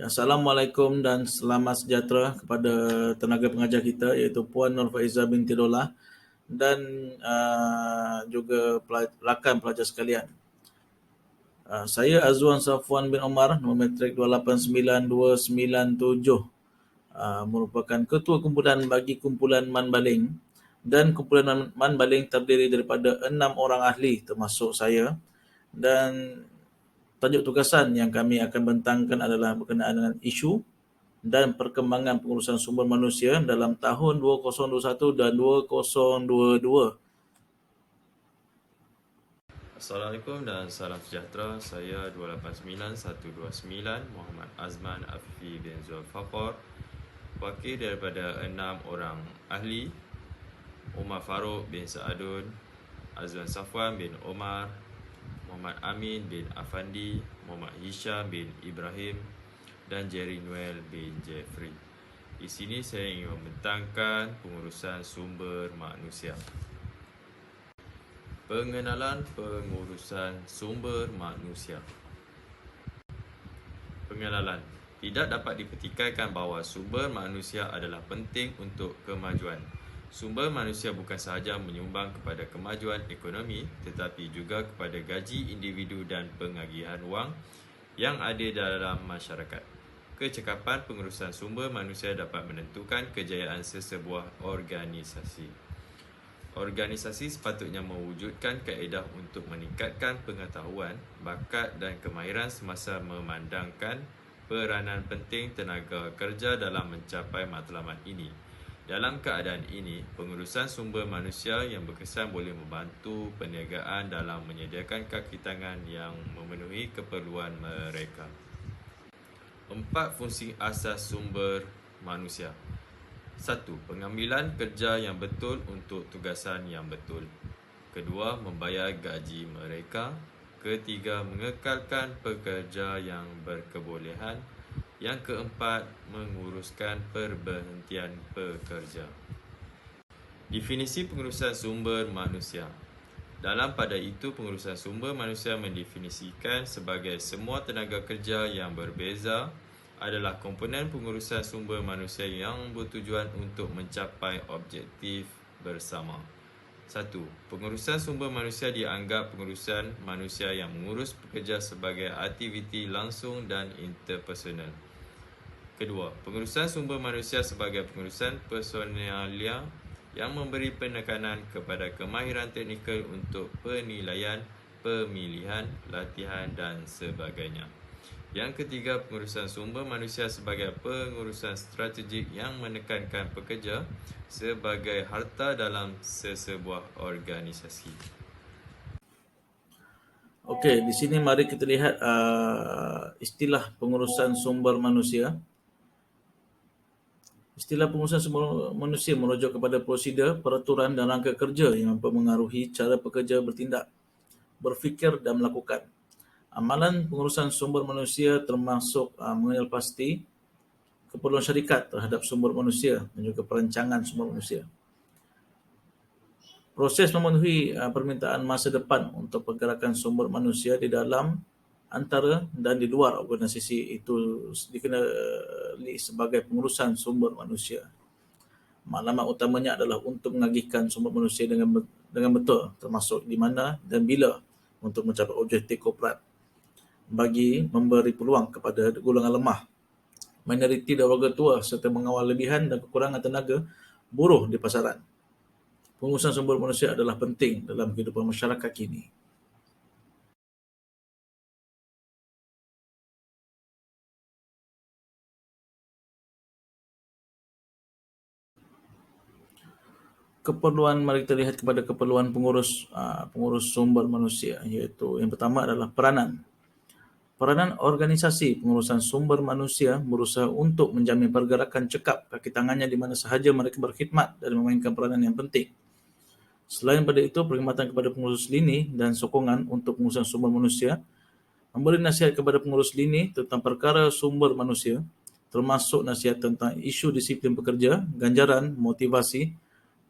Assalamualaikum dan selamat sejahtera kepada tenaga pengajar kita iaitu Puan Nur Faizah binti Dolah dan juga rakan pelajar sekalian. Saya Azwan Safwan bin Omar, nombor matrik 289297, merupakan ketua kumpulan bagi kumpulan Man Baling, dan kumpulan Man Baling terdiri daripada 6 orang ahli termasuk saya, dan tajuk tugasan yang kami akan bentangkan adalah berkenaan dengan isu dan perkembangan pengurusan sumber manusia dalam tahun 2021 dan 2022. Assalamualaikum dan salam sejahtera. Saya 289129 Muhammad Azman Afifi bin Zulfaqar, wakil daripada 6 orang ahli: Umar Faruq bin Saadun, Azwan Safwan bin Omar, Muhammad Amin bin Afandi, Muhammad Hisham bin Ibrahim dan Jerry Noel bin Jeffrey. Di sini saya ingin membentangkan pengurusan sumber manusia. Pengenalan pengurusan sumber manusia. Pengenalan. Tidak dapat dipertikaikan bahawa sumber manusia adalah penting untuk kemajuan. Sumber manusia bukan sahaja menyumbang kepada kemajuan ekonomi, tetapi juga kepada gaji individu dan pengagihan wang yang ada dalam masyarakat. Kecekapan pengurusan sumber manusia dapat menentukan kejayaan sesebuah organisasi. Organisasi sepatutnya mewujudkan kaedah untuk meningkatkan pengetahuan, bakat dan kemahiran semasa memandangkan peranan penting tenaga kerja dalam mencapai matlamat ini. Dalam keadaan ini, pengurusan sumber manusia yang berkesan boleh membantu perniagaan dalam menyediakan kaki tangan yang memenuhi keperluan mereka. 4 fungsi asas sumber manusia. 1. Pengambilan kerja yang betul untuk tugasan yang betul. Kedua, membayar gaji mereka. Ketiga, mengekalkan pekerja yang berkebolehan. Yang keempat, menguruskan perberhentian pekerja. Definisi pengurusan sumber manusia. Dalam pada itu, pengurusan sumber manusia mendefinisikan sebagai semua tenaga kerja yang berbeza adalah komponen pengurusan sumber manusia yang bertujuan untuk mencapai objektif bersama. 1. Pengurusan sumber manusia dianggap pengurusan manusia yang mengurus pekerja sebagai aktiviti langsung dan interpersonal. Kedua, pengurusan sumber manusia sebagai pengurusan personalia yang memberi penekanan kepada kemahiran teknikal untuk penilaian, pemilihan, latihan dan sebagainya. Yang ketiga, pengurusan sumber manusia sebagai pengurusan strategik yang menekankan pekerja sebagai harta dalam sesebuah organisasi. Okey, di sini mari kita lihat istilah pengurusan sumber manusia. Istilah pengurusan sumber manusia merujuk kepada prosedur, peraturan dan rangka kerja yang mempengaruhi cara pekerja bertindak, berfikir dan melakukan. Amalan pengurusan sumber manusia termasuk mengenal pasti keperluan syarikat terhadap sumber manusia dan juga perancangan sumber manusia. Proses memenuhi permintaan masa depan untuk pergerakan sumber manusia di dalam, antara dan di luar organisasi itu dikenali sebagai pengurusan sumber manusia. Maklumat utamanya adalah untuk mengagihkan sumber manusia dengan betul, termasuk di mana dan bila untuk mencapai objektif korporat, bagi memberi peluang kepada golongan lemah, minoriti dan warga tua serta mengawal lebihan dan kekurangan tenaga buruh di pasaran. Pengurusan sumber manusia adalah penting dalam kehidupan masyarakat kini. Keperluan, mari kita lihat kepada keperluan pengurus sumber manusia, iaitu yang pertama adalah peranan. Peranan organisasi pengurusan sumber manusia berusaha untuk menjamin pergerakan cekap kaki tangannya di mana sahaja mereka berkhidmat dan memainkan peranan yang penting. Selain pada itu, perkhidmatan kepada pengurus lini dan sokongan untuk pengurusan sumber manusia, memberi nasihat kepada pengurus lini tentang perkara sumber manusia, termasuk nasihat tentang isu disiplin pekerja, ganjaran, motivasi,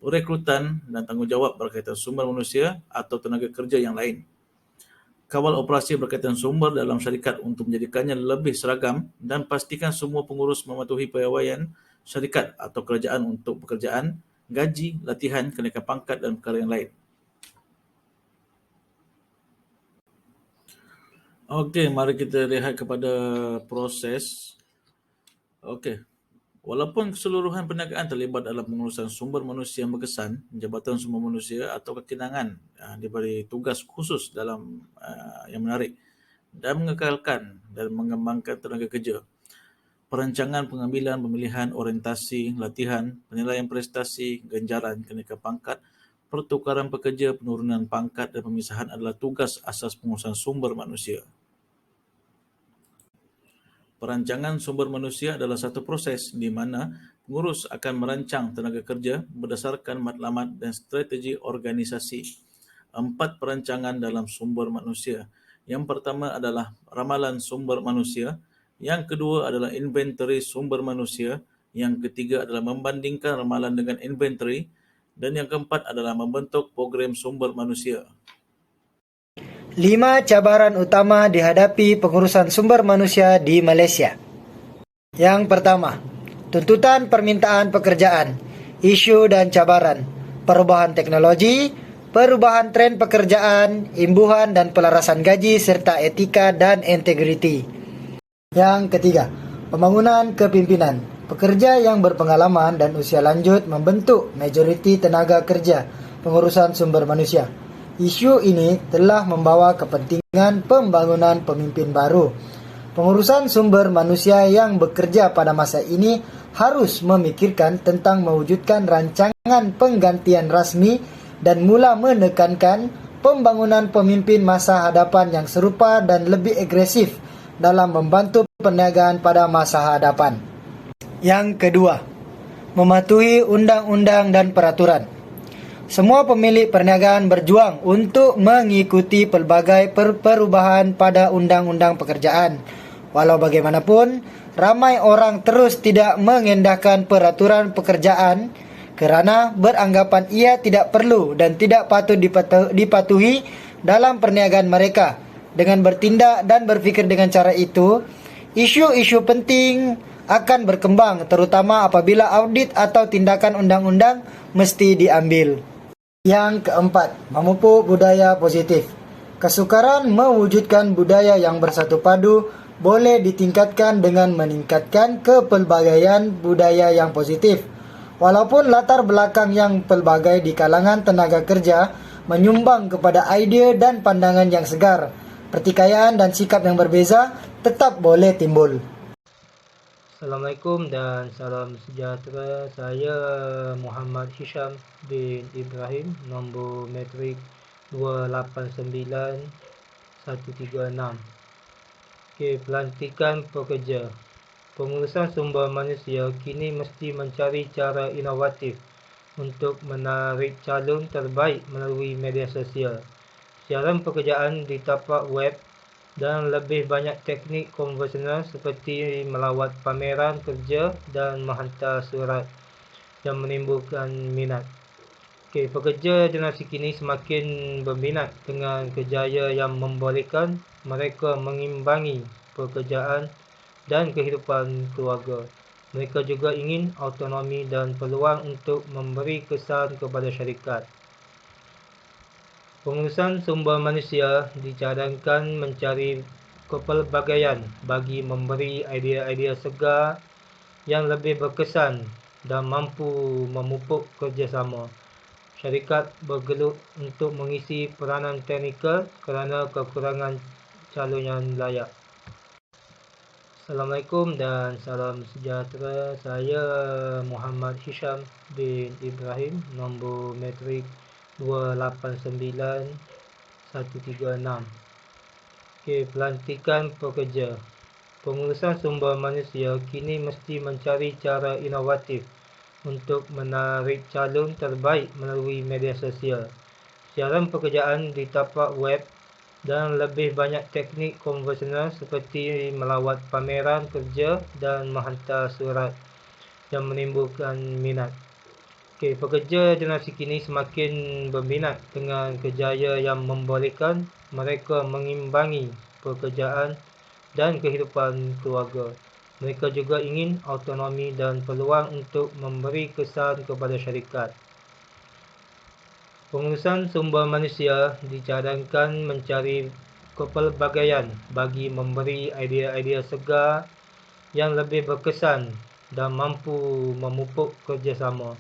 rekrutan dan tanggungjawab berkaitan sumber manusia atau tenaga kerja yang lain. Kawal operasi berkaitan sumber dalam syarikat untuk menjadikannya lebih seragam dan pastikan semua pengurus mematuhi piawaian syarikat atau kerajaan untuk pekerjaan, gaji, latihan, kenaikan pangkat dan perkara yang lain. Okey, mari kita lihat kepada proses. Okey. Walaupun keseluruhan perniagaan terlibat dalam pengurusan sumber manusia yang berkesan, Jabatan Sumber Manusia atau Kekinangan diberi tugas khusus dalam yang menarik dan mengekalkan dan mengembangkan tenaga kerja. Perancangan pengambilan, pemilihan, orientasi, latihan, penilaian prestasi, ganjaran, kenaikan pangkat, pertukaran pekerja, penurunan pangkat dan pemisahan adalah tugas asas pengurusan sumber manusia. Perancangan sumber manusia adalah satu proses di mana pengurus akan merancang tenaga kerja berdasarkan matlamat dan strategi organisasi. 4 perancangan dalam sumber manusia. Yang pertama adalah ramalan sumber manusia. Yang kedua adalah inventory sumber manusia. Yang ketiga adalah membandingkan ramalan dengan inventory. Dan yang keempat adalah membentuk program sumber manusia. 5 cabaran utama dihadapi pengurusan sumber manusia di Malaysia. Yang pertama, tuntutan permintaan pekerjaan, isu dan cabaran, perubahan teknologi, perubahan tren pekerjaan, imbuhan dan pelarasan gaji serta etika dan integriti. Yang ketiga, pembangunan kepimpinan, pekerja yang berpengalaman dan usia lanjut membentuk majoriti tenaga kerja pengurusan sumber manusia. Isu ini telah membawa kepentingan pembangunan pemimpin baru. Pengurusan sumber manusia yang bekerja pada masa ini harus memikirkan tentang mewujudkan rancangan penggantian rasmi dan mula menekankan pembangunan pemimpin masa hadapan yang serupa dan lebih agresif dalam membantu perniagaan pada masa hadapan. Yang kedua, mematuhi undang-undang dan peraturan. Semua pemilik perniagaan berjuang untuk mengikuti pelbagai perubahan pada undang-undang pekerjaan. Walau bagaimanapun, ramai orang terus tidak mengendahkan peraturan pekerjaan kerana beranggapan ia tidak perlu dan tidak patut dipatuhi dalam perniagaan mereka. Dengan bertindak dan berfikir dengan cara itu, isu-isu penting akan berkembang, terutama apabila audit atau tindakan undang-undang mesti diambil. Yang keempat, memupuk budaya positif. Kesukaran mewujudkan budaya yang bersatu padu boleh ditingkatkan dengan meningkatkan kepelbagaian budaya yang positif. Walaupun latar belakang yang pelbagai di kalangan tenaga kerja menyumbang kepada idea dan pandangan yang segar, pertikaian dan sikap yang berbeza tetap boleh timbul. Assalamualaikum dan salam sejahtera. Saya Muhammad Hisham bin Ibrahim, nombor matrik 289136. Okey, pelantikan pekerja. Pengurusan sumber manusia kini mesti mencari cara inovatif untuk menarik calon terbaik melalui media sosial, siaran pekerjaan di tapak web dan lebih banyak teknik konvensional seperti melawat pameran kerja dan menghantar surat yang menimbulkan minat. Pekerja generasi kini semakin berminat dengan kerjaya yang membolehkan mereka mengimbangi pekerjaan dan kehidupan keluarga. Mereka juga ingin autonomi dan peluang untuk memberi kesan kepada syarikat. Pengurusan sumber manusia dicadangkan mencari kepelbagaian bagi memberi idea-idea segar yang lebih berkesan dan mampu memupuk kerjasama. Syarikat bergelut untuk mengisi peranan teknikal kerana kekurangan calon yang layak. Assalamualaikum dan salam sejahtera. Saya Muhammad Hisham bin Ibrahim, nombor matrik 289136. Pelantikan pekerja. Pengurusan sumber manusia kini mesti mencari cara inovatif untuk menarik calon terbaik melalui media sosial, siaran pekerjaan di tapak web dan lebih banyak teknik konvensional seperti melawat pameran kerja dan menghantar surat yang menimbulkan minat. Pekerja generasi kini semakin berminat dengan kerjaya yang membolehkan mereka mengimbangi pekerjaan dan kehidupan keluarga. Mereka juga ingin autonomi dan peluang untuk memberi kesan kepada syarikat. Pengurusan sumber manusia dicadangkan mencari kepelbagaian bagi memberi idea-idea segar yang lebih berkesan dan mampu memupuk kerjasama.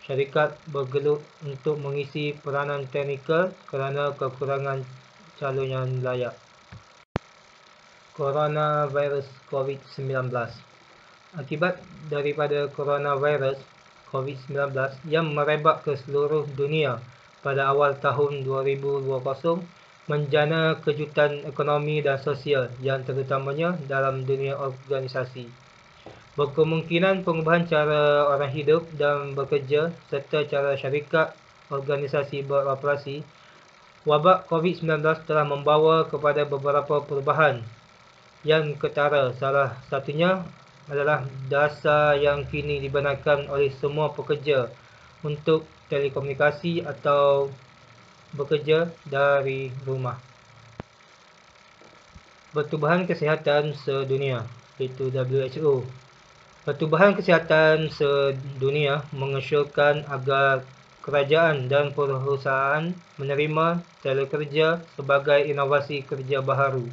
Syarikat bergelut untuk mengisi peranan teknikal kerana kekurangan calon yang layak. Coronavirus COVID-19. Akibat daripada coronavirus COVID-19 yang merebak ke seluruh dunia pada awal tahun 2020 menjana kejutan ekonomi dan sosial yang terutamanya dalam dunia organisasi. Berkemungkinan pengubahan cara orang hidup dan bekerja serta cara syarikat organisasi beroperasi. Wabak COVID-19 telah membawa kepada beberapa perubahan yang ketara. Salah satunya adalah dasar yang kini dibenarkan oleh semua pekerja untuk telekomunikasi atau bekerja dari rumah. Pertubuhan Kesihatan Sedunia iaitu WHO. Pertubuhan Kesihatan Sedunia mengesyorkan agar kerajaan dan perusahaan menerima telekerja sebagai inovasi kerja baharu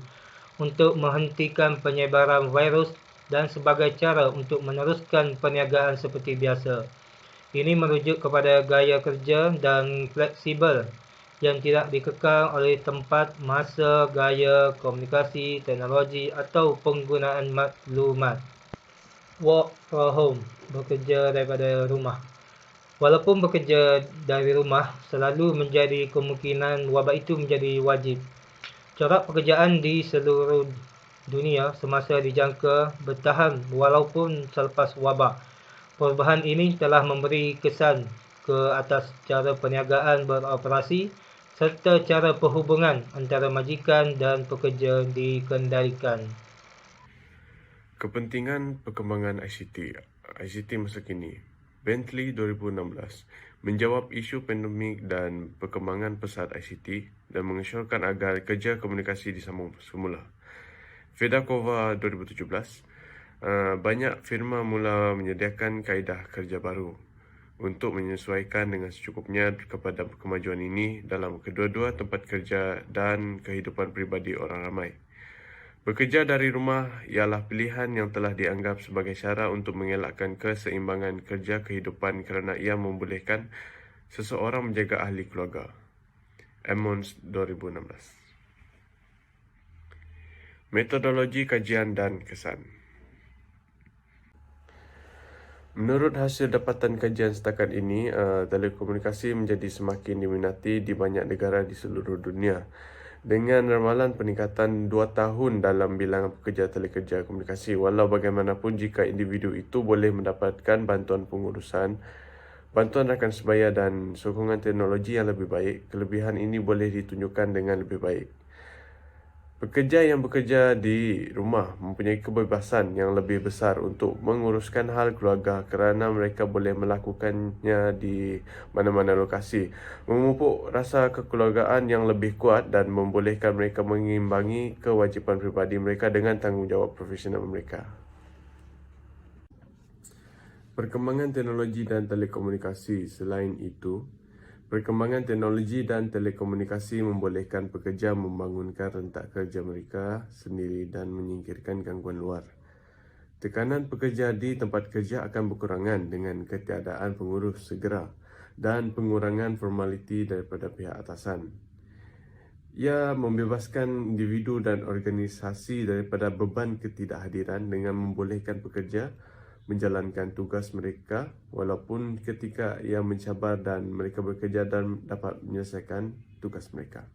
untuk menghentikan penyebaran virus dan sebagai cara untuk meneruskan perniagaan seperti biasa. Ini merujuk kepada gaya kerja dan fleksibel yang tidak dikekang oleh tempat, masa, gaya, komunikasi, teknologi atau penggunaan maklumat. Work from home, bekerja daripada rumah. Walaupun bekerja dari rumah selalu menjadi kemungkinan, wabak itu menjadi wajib. Corak pekerjaan di seluruh dunia semasa dijangka bertahan walaupun selepas wabak. Perubahan ini telah memberi kesan ke atas cara perniagaan beroperasi serta cara perhubungan antara majikan dan pekerja dikendalikan. Kepentingan perkembangan ICT masa kini. Bentley 2016 menjawab isu pandemik dan perkembangan pesat ICT dan mengesyorkan agar kerja komunikasi disambung semula. Fedakova 2017, banyak firma mula menyediakan kaedah kerja baru untuk menyesuaikan dengan secukupnya kepada kemajuan ini dalam kedua-dua tempat kerja dan kehidupan pribadi orang ramai. Bekerja dari rumah ialah pilihan yang telah dianggap sebagai cara untuk mengelakkan keseimbangan kerja kehidupan kerana ia membolehkan seseorang menjaga ahli keluarga. Emmons 2016. Metodologi kajian dan kesan. Menurut hasil dapatan kajian setakat ini, telekomunikasi menjadi semakin diminati di banyak negara di seluruh dunia. Dengan ramalan peningkatan 2 tahun dalam bilangan pekerja telekerja komunikasi, walau bagaimanapun jika individu itu boleh mendapatkan bantuan pengurusan, bantuan rakan sebaya dan sokongan teknologi yang lebih baik, kelebihan ini boleh ditunjukkan dengan lebih baik. Pekerja yang bekerja di rumah mempunyai kebebasan yang lebih besar untuk menguruskan hal keluarga kerana mereka boleh melakukannya di mana-mana lokasi, memupuk rasa kekeluargaan yang lebih kuat dan membolehkan mereka mengimbangi kewajipan pribadi mereka dengan tanggungjawab profesional mereka. Perkembangan teknologi dan telekomunikasi. Selain itu, perkembangan teknologi dan telekomunikasi membolehkan pekerja membangunkan rentak kerja mereka sendiri dan menyingkirkan gangguan luar. Tekanan pekerja di tempat kerja akan berkurangan dengan ketiadaan pengurus segera dan pengurangan formaliti daripada pihak atasan. Ia membebaskan individu dan organisasi daripada beban ketidakhadiran dengan membolehkan pekerja menjalankan tugas mereka walaupun ketika ia mencabar dan mereka bekerja dan dapat menyelesaikan tugas mereka.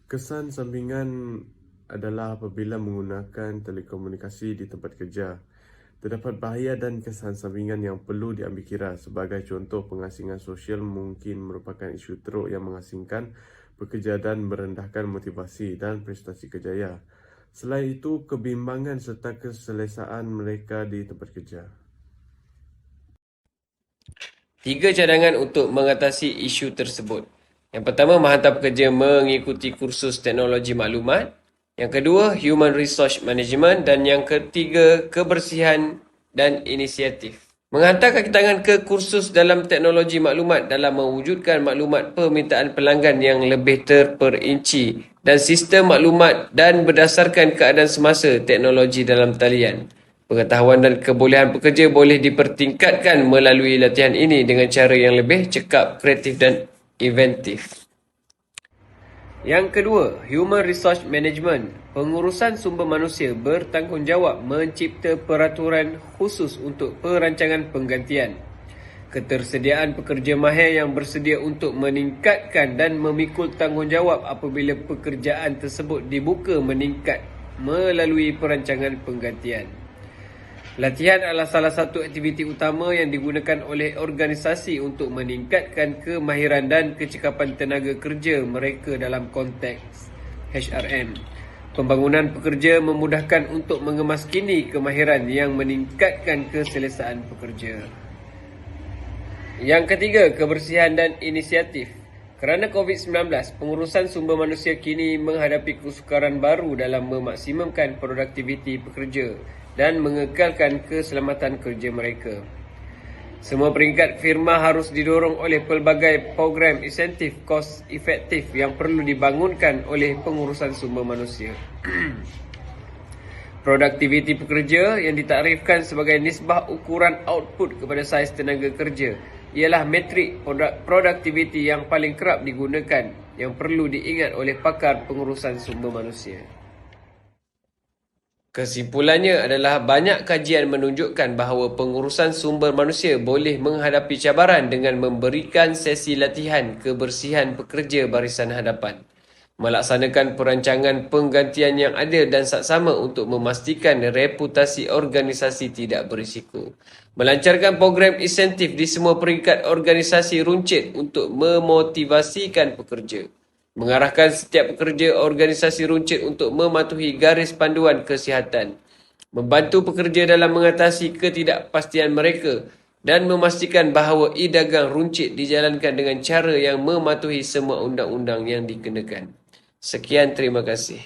Kesan sampingan adalah apabila menggunakan telekomunikasi di tempat kerja. Terdapat bahaya dan kesan sampingan yang perlu diambil kira. Sebagai contoh, pengasingan sosial mungkin merupakan isu teruk yang mengasingkan pekerja dan merendahkan motivasi dan prestasi kerjaya. Selain itu, kebimbangan serta keselesaan mereka di tempat kerja. 3 cadangan untuk mengatasi isu tersebut. Yang pertama, menghantar pekerja mengikuti kursus teknologi maklumat. Yang kedua, human resource management. Dan yang ketiga, kebersihan dan inisiatif. Menghantar kaki tangan ke kursus dalam teknologi maklumat dalam mewujudkan maklumat permintaan pelanggan yang lebih terperinci dan sistem maklumat dan berdasarkan keadaan semasa teknologi dalam talian. Pengetahuan dan kebolehan pekerja boleh dipertingkatkan melalui latihan ini dengan cara yang lebih cekap, kreatif dan inventif. Yang kedua, Human Resource Management. Pengurusan sumber manusia bertanggungjawab mencipta peraturan khusus untuk perancangan penggantian. Ketersediaan pekerja mahir yang bersedia untuk meningkatkan dan memikul tanggungjawab apabila pekerjaan tersebut dibuka meningkat melalui perancangan penggantian. Latihan adalah salah satu aktiviti utama yang digunakan oleh organisasi untuk meningkatkan kemahiran dan kecekapan tenaga kerja mereka dalam konteks HRM. Pembangunan pekerja memudahkan untuk mengemaskini kemahiran yang meningkatkan keselesaan pekerja. Yang ketiga, kebersihan dan inisiatif. Kerana COVID-19, pengurusan sumber manusia kini menghadapi kesukaran baru dalam memaksimumkan produktiviti pekerja dan mengekalkan keselamatan kerja mereka. Semua peringkat firma harus didorong oleh pelbagai program insentif kos efektif yang perlu dibangunkan oleh pengurusan sumber manusia. Produktiviti pekerja yang ditarifkan sebagai nisbah ukuran output kepada saiz tenaga kerja ialah metrik produktiviti yang paling kerap digunakan yang perlu diingat oleh pakar pengurusan sumber manusia. Kesimpulannya adalah banyak kajian menunjukkan bahawa pengurusan sumber manusia boleh menghadapi cabaran dengan memberikan sesi latihan kebersihan pekerja barisan hadapan, melaksanakan perancangan penggantian yang adil dan saksama untuk memastikan reputasi organisasi tidak berisiko, melancarkan program insentif di semua peringkat organisasi runcit untuk memotivasikan pekerja, mengarahkan setiap pekerja organisasi runcit untuk mematuhi garis panduan kesihatan, membantu pekerja dalam mengatasi ketidakpastian mereka dan memastikan bahawa e-dagang runcit dijalankan dengan cara yang mematuhi semua undang-undang yang dikenakan. Sekian, terima kasih.